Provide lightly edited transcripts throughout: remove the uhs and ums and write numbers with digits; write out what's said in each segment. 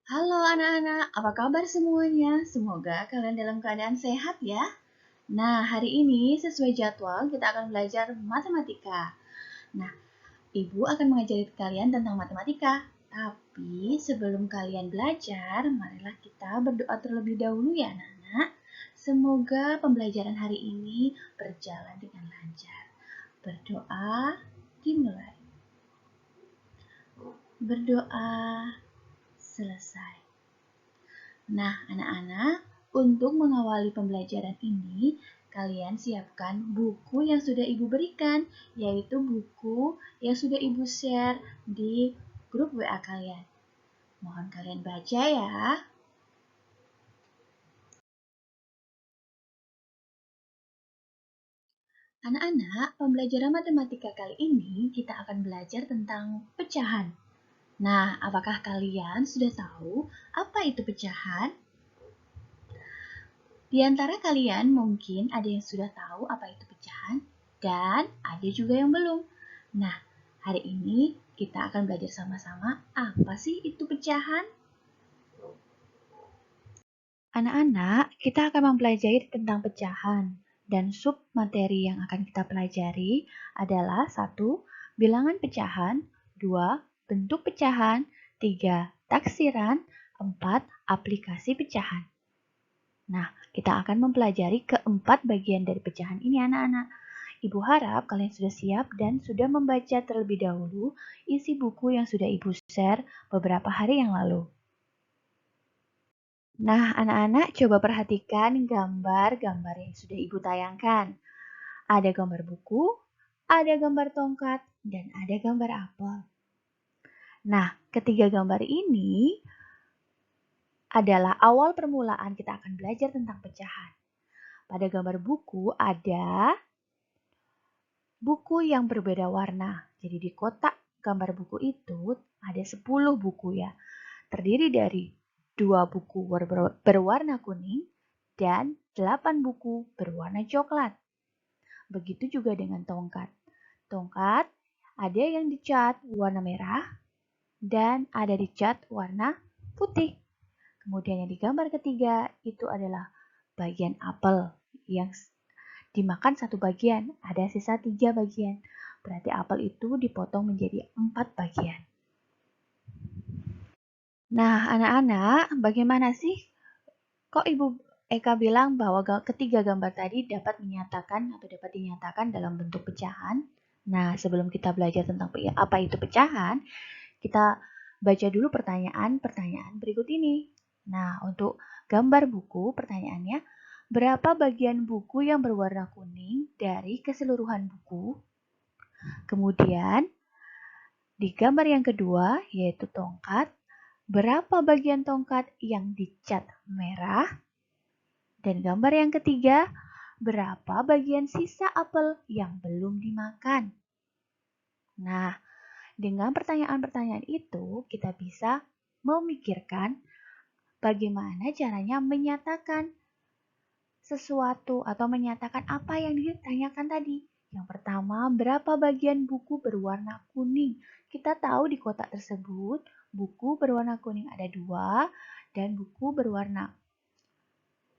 Halo anak-anak, apa kabar semuanya? Semoga kalian dalam keadaan sehat ya. Nah, hari ini sesuai jadwal kita akan belajar matematika. Nah, Ibu akan mengajari kalian tentang matematika. Tapi sebelum kalian belajar, marilah kita berdoa terlebih dahulu ya anak-anak. Semoga pembelajaran hari ini berjalan dengan lancar. Berdoa dimulai. Berdoa selesai. Nah, anak-anak, untuk mengawali pembelajaran ini, kalian siapkan buku yang sudah Ibu berikan, yaitu buku yang sudah Ibu share di grup WA kalian. Mohon kalian baca ya. Anak-anak, pembelajaran matematika kali ini kita akan belajar tentang pecahan. Nah, apakah kalian sudah tahu apa itu pecahan? Di antara kalian mungkin ada yang sudah tahu apa itu pecahan dan ada juga yang belum. Nah, hari ini kita akan belajar sama-sama apa sih itu pecahan. Anak-anak, kita akan mempelajari tentang pecahan dan sub materi yang akan kita pelajari adalah 1. Bilangan pecahan, 2. Bentuk pecahan, 3. Taksiran, 4. Aplikasi pecahan. Nah, kita akan mempelajari keempat bagian dari pecahan ini anak-anak. Ibu harap kalian sudah siap dan sudah membaca terlebih dahulu isi buku yang sudah Ibu share beberapa hari yang lalu. Nah, anak-anak coba perhatikan gambar-gambar yang sudah Ibu tayangkan. Ada gambar buku, ada gambar tongkat, dan ada gambar apel. Nah, ketiga gambar ini adalah awal permulaan kita akan belajar tentang pecahan. Pada gambar buku ada buku yang berbeda warna. Jadi di kotak gambar buku itu ada 10 buku ya. Terdiri dari 2 buku berwarna kuning dan 8 buku berwarna coklat. Begitu juga dengan tongkat. Tongkat ada yang dicat warna merah dan ada dicat warna putih. Kemudian yang di gambar ketiga itu adalah bagian apel yang dimakan satu bagian, ada sisa 3 bagian. Berarti apel itu dipotong menjadi 4 bagian. Nah, anak-anak, bagaimana sih? Kok Ibu Eka bilang bahwa ketiga gambar tadi dapat menyatakan atau dapat dinyatakan dalam bentuk pecahan? Nah, sebelum kita belajar tentang apa itu pecahan, kita baca dulu pertanyaan-pertanyaan berikut ini. Nah, untuk gambar buku, pertanyaannya, berapa bagian buku yang berwarna kuning dari keseluruhan buku? Kemudian, di gambar yang kedua, yaitu tongkat, berapa bagian tongkat yang dicat merah? Dan gambar yang ketiga, berapa bagian sisa apel yang belum dimakan? Nah, dengan pertanyaan-pertanyaan itu, kita bisa memikirkan bagaimana caranya menyatakan sesuatu atau menyatakan apa yang ditanyakan tadi. Yang pertama, berapa bagian buku berwarna kuning? Kita tahu di kotak tersebut, buku berwarna kuning ada 2 dan buku berwarna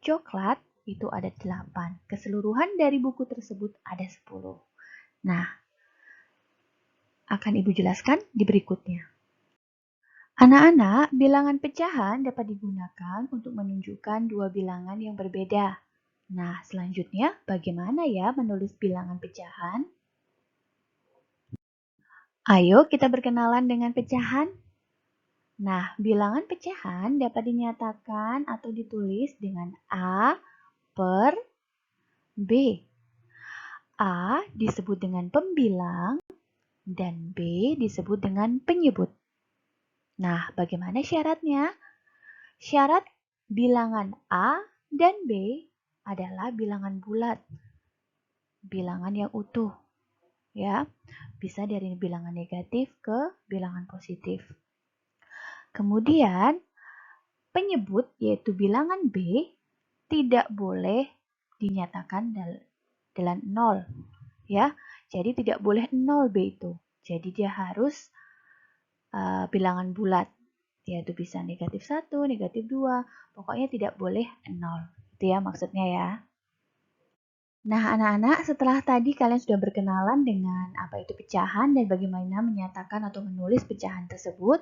coklat itu ada 8. Keseluruhan dari buku tersebut ada 10. Nah, akan Ibu jelaskan di berikutnya. Anak-anak, bilangan pecahan dapat digunakan untuk menunjukkan dua bilangan yang berbeda. Nah, selanjutnya bagaimana ya menulis bilangan pecahan? Ayo kita berkenalan dengan pecahan. Nah, bilangan pecahan dapat dinyatakan atau ditulis dengan A per B. A disebut dengan pembilang dan B disebut dengan penyebut. Nah, bagaimana syaratnya? Syarat bilangan A dan B adalah bilangan bulat, bilangan yang utuh. Ya, bisa dari bilangan negatif ke bilangan positif. Kemudian, penyebut yaitu bilangan B tidak boleh dinyatakan dalam 0. Ya, jadi tidak boleh 0 B itu. Jadi dia harus bilangan bulat. yaitu bisa -1, -2, pokoknya tidak boleh 0. Itu ya maksudnya ya. Nah, anak-anak, setelah tadi kalian sudah berkenalan dengan apa itu pecahan dan bagaimana menyatakan atau menulis pecahan tersebut.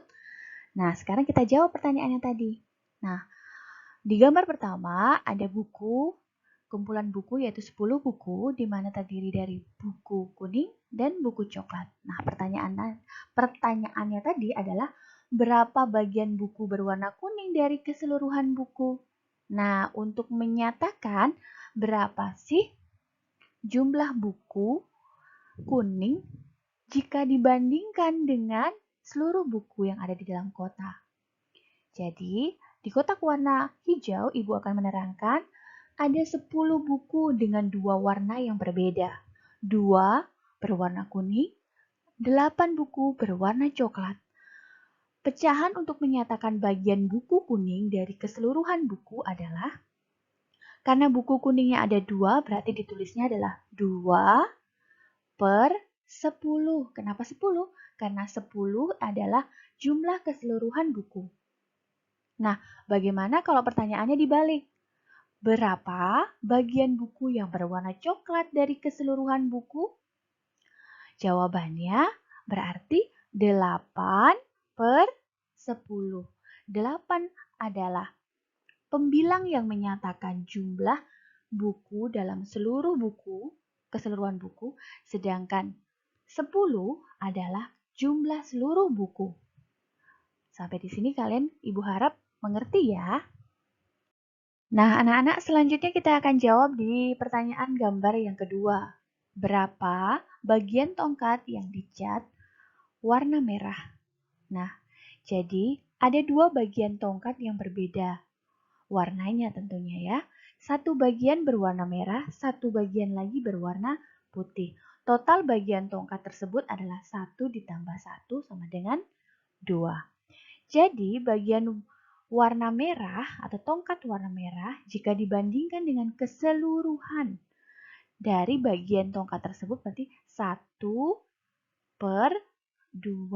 Nah, sekarang kita jawab pertanyaannya tadi. Nah, di gambar pertama ada buku, kumpulan buku yaitu 10 buku di mana terdiri dari buku kuning dan buku coklat. Nah, pertanyaannya tadi adalah berapa bagian buku berwarna kuning dari keseluruhan buku? Nah, untuk menyatakan berapa sih jumlah buku kuning jika dibandingkan dengan seluruh buku yang ada di dalam kotak. Jadi, di kotak warna hijau, Ibu akan menerangkan ada 10 buku dengan 2 warna yang berbeda. 2 berwarna kuning, 8 buku berwarna coklat. Pecahan untuk menyatakan bagian buku kuning dari keseluruhan buku adalah, karena buku kuningnya ada 2, berarti ditulisnya adalah 2 per 10. Kenapa 10? Karena 10 adalah jumlah keseluruhan buku. Nah, bagaimana kalau pertanyaannya dibalik? Berapa bagian buku yang berwarna coklat dari keseluruhan buku? Jawabannya berarti 8 per 10. 8 adalah pembilang yang menyatakan jumlah buku dalam seluruh buku, keseluruhan buku, sedangkan 10 adalah jumlah seluruh buku. Sampai di sini kalian, Ibu harap mengerti ya. Nah, anak-anak, selanjutnya kita akan jawab di pertanyaan gambar yang kedua. Berapa bagian tongkat yang dicat warna merah? Nah, jadi ada 2 bagian tongkat yang berbeda. Warnanya tentunya ya. Satu bagian berwarna merah, satu bagian lagi berwarna putih. Total bagian tongkat tersebut adalah 1 ditambah 1 sama dengan 2. Jadi bagian warna merah atau tongkat warna merah jika dibandingkan dengan keseluruhan dari bagian tongkat tersebut berarti 1 per 2.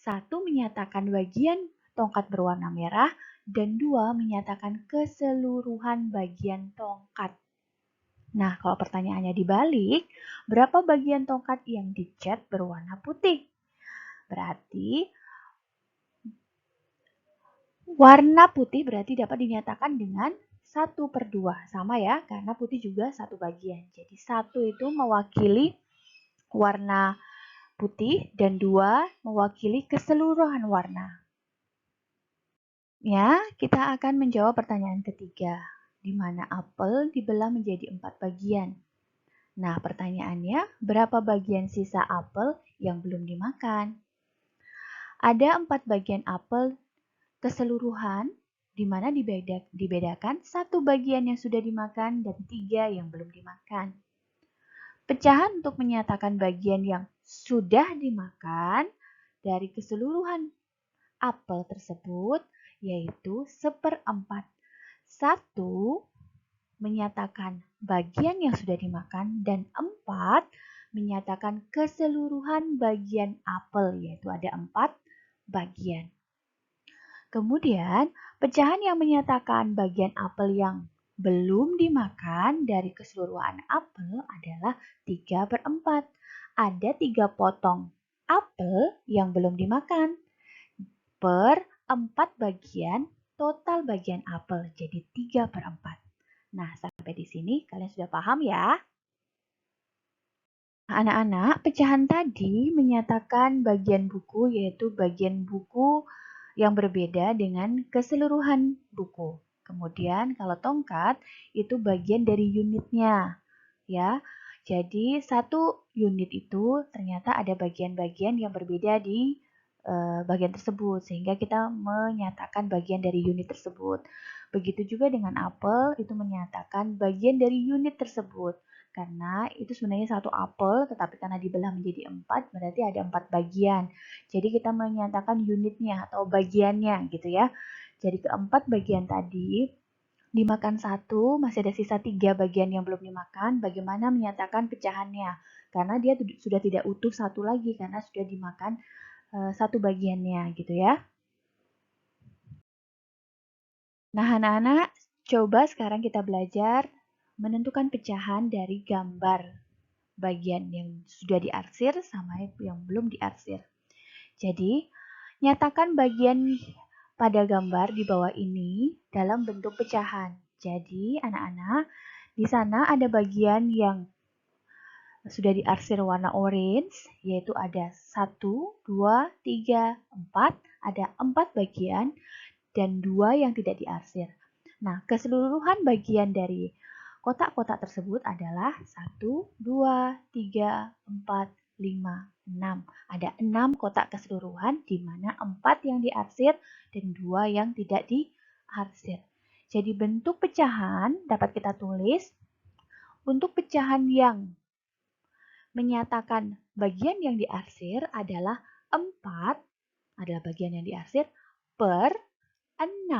1 menyatakan bagian tongkat berwarna merah dan 2 menyatakan keseluruhan bagian tongkat. Nah, kalau pertanyaannya dibalik, berapa bagian tongkat yang dicat berwarna putih? Berarti warna putih berarti dapat dinyatakan dengan 1 per 2. Sama ya, karena putih juga satu bagian. Jadi 1 itu mewakili warna putih dan 2 mewakili keseluruhan warna. Ya, kita akan menjawab pertanyaan ketiga, di mana apel dibelah menjadi 4 bagian. Nah, pertanyaannya, berapa bagian sisa apel yang belum dimakan? Ada 4 bagian apel keseluruhan, di mana dibedakan 1 bagian yang sudah dimakan dan 3 yang belum dimakan. Pecahan untuk menyatakan bagian yang sudah dimakan dari keseluruhan apel tersebut yaitu 1/4. 1 menyatakan bagian yang sudah dimakan dan 4 menyatakan keseluruhan bagian apel yaitu ada 4 bagian. Kemudian pecahan yang menyatakan bagian apel yang belum dimakan dari keseluruhan apel adalah 3/4. Ada 3 potong apel yang belum dimakan per 4 bagian total bagian apel, jadi 3/4. Nah, sampai di sini kalian sudah paham ya? Anak-anak, pecahan tadi menyatakan bagian buku yaitu bagian buku yang berbeda dengan keseluruhan buku. Kemudian kalau tongkat itu bagian dari unitnya, ya. Jadi satu unit itu ternyata ada bagian-bagian yang berbeda di bagian tersebut sehingga kita menyatakan bagian dari unit tersebut. Begitu juga dengan apel itu menyatakan bagian dari unit tersebut. Karena itu sebenarnya satu apel, tetapi karena dibelah menjadi 4, berarti ada 4 bagian. Jadi kita menyatakan unitnya atau bagiannya gitu ya. Jadi keempat bagian tadi dimakan 1, masih ada sisa 3 bagian yang belum dimakan. Bagaimana menyatakan pecahannya? Karena dia sudah tidak utuh 1 lagi karena sudah dimakan 1 bagiannya gitu ya. Nah, anak-anak, coba sekarang kita belajar menentukan pecahan dari gambar bagian yang sudah diarsir sama yang belum diarsir. Jadi, nyatakan bagian pada gambar di bawah ini dalam bentuk pecahan. Jadi, anak-anak, di sana ada bagian yang sudah diarsir warna orange, yaitu ada 1, 2, 3, 4, ada 4 bagian, dan 2 yang tidak diarsir. Nah, keseluruhan bagian dari kotak-kotak tersebut adalah 1, 2, 3, 4, 5, 6. Ada 6 kotak keseluruhan, di mana 4 yang diarsir dan 2 yang tidak diarsir. Jadi bentuk pecahan dapat kita tulis untuk pecahan yang menyatakan bagian yang diarsir adalah 4, adalah bagian yang diarsir, per 6.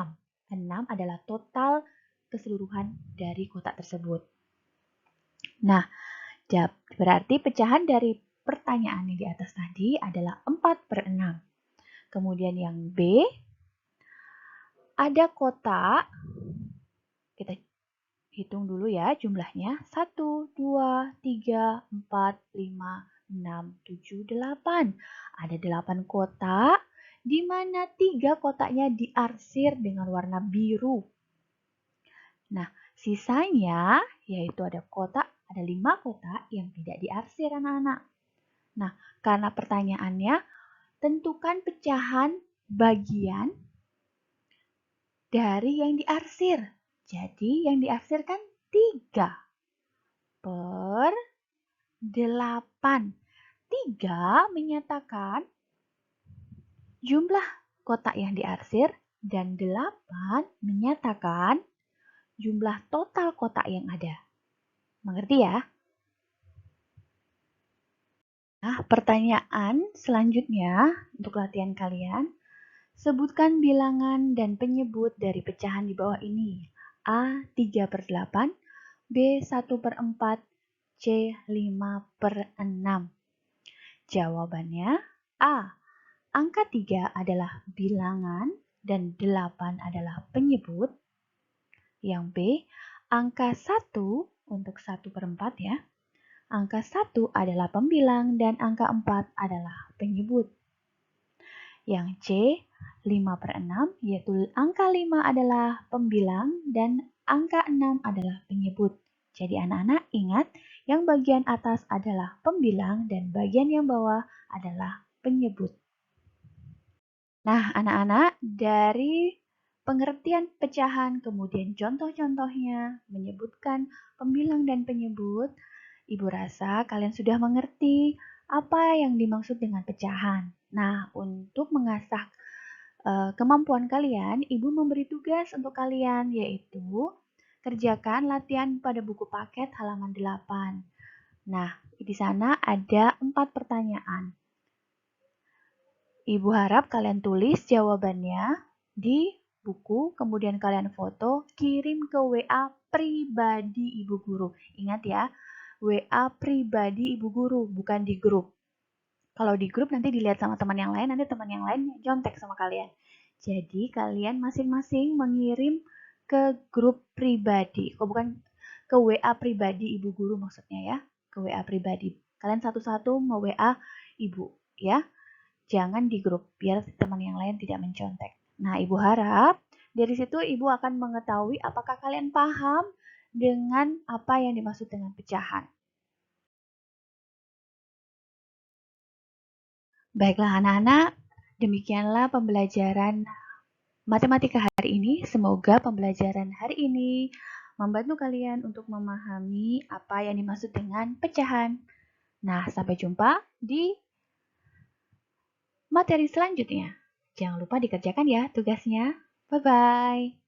6 adalah total keseluruhan dari kotak tersebut. Nah, berarti pecahan dari pertanyaan yang di atas tadi adalah 4 per 6. Kemudian yang B, ada kotak, kita hitung dulu ya jumlahnya. 1, 2, 3, 4, 5, 6, 7, 8. Ada 8 kotak, di mana 3 kotaknya diarsir dengan warna biru. Nah, sisanya yaitu ada 5 kotak yang tidak diarsir anak-anak. Nah, karena pertanyaannya, tentukan pecahan bagian dari yang diarsir. Jadi yang diarsir kan 3 per 8. 3 menyatakan jumlah kotak yang diarsir dan 8 menyatakan jumlah total kotak yang ada. Mengerti ya? Nah, pertanyaan selanjutnya untuk latihan kalian. Sebutkan bilangan dan penyebut dari pecahan di bawah ini. A 3 per 8, B 1 per 4, C 5 per 6. Jawabannya A. Angka 3 adalah bilangan dan 8 adalah penyebut. Yang B, angka 1 untuk 1 per 4 ya. Angka 1 adalah pembilang dan angka 4 adalah penyebut. Yang C, 5 per 6, yaitu angka 5 adalah pembilang dan angka 6 adalah penyebut. Jadi anak-anak ingat, yang bagian atas adalah pembilang dan bagian yang bawah adalah penyebut. Nah, anak-anak, dari pengertian pecahan, kemudian contoh-contohnya, menyebutkan pembilang dan penyebut, Ibu rasa kalian sudah mengerti apa yang dimaksud dengan pecahan. Nah, untuk mengasah kemampuan kalian, Ibu memberi tugas untuk kalian, yaitu kerjakan latihan pada buku paket halaman 8. Nah, di sana ada 4 pertanyaan. Ibu harap kalian tulis jawabannya di buku, kemudian kalian foto, kirim ke WA pribadi Ibu Guru. Ingat ya, WA pribadi Ibu Guru, bukan di grup. Kalau di grup nanti dilihat sama teman yang lain, nanti teman yang lain jontek sama kalian. Jadi kalian masing-masing mengirim ke grup pribadi, bukan ke WA pribadi Ibu Guru maksudnya ya, ke WA pribadi. Kalian satu-satu nge-WA Ibu ya. Jangan di grup, biar teman yang lain tidak mencontek. Nah, Ibu harap dari situ Ibu akan mengetahui apakah kalian paham dengan apa yang dimaksud dengan pecahan. Baiklah anak-anak, demikianlah pembelajaran matematika hari ini. Semoga pembelajaran hari ini membantu kalian untuk memahami apa yang dimaksud dengan pecahan. Nah, sampai jumpa di materi selanjutnya. Jangan lupa dikerjakan ya tugasnya. Bye-bye.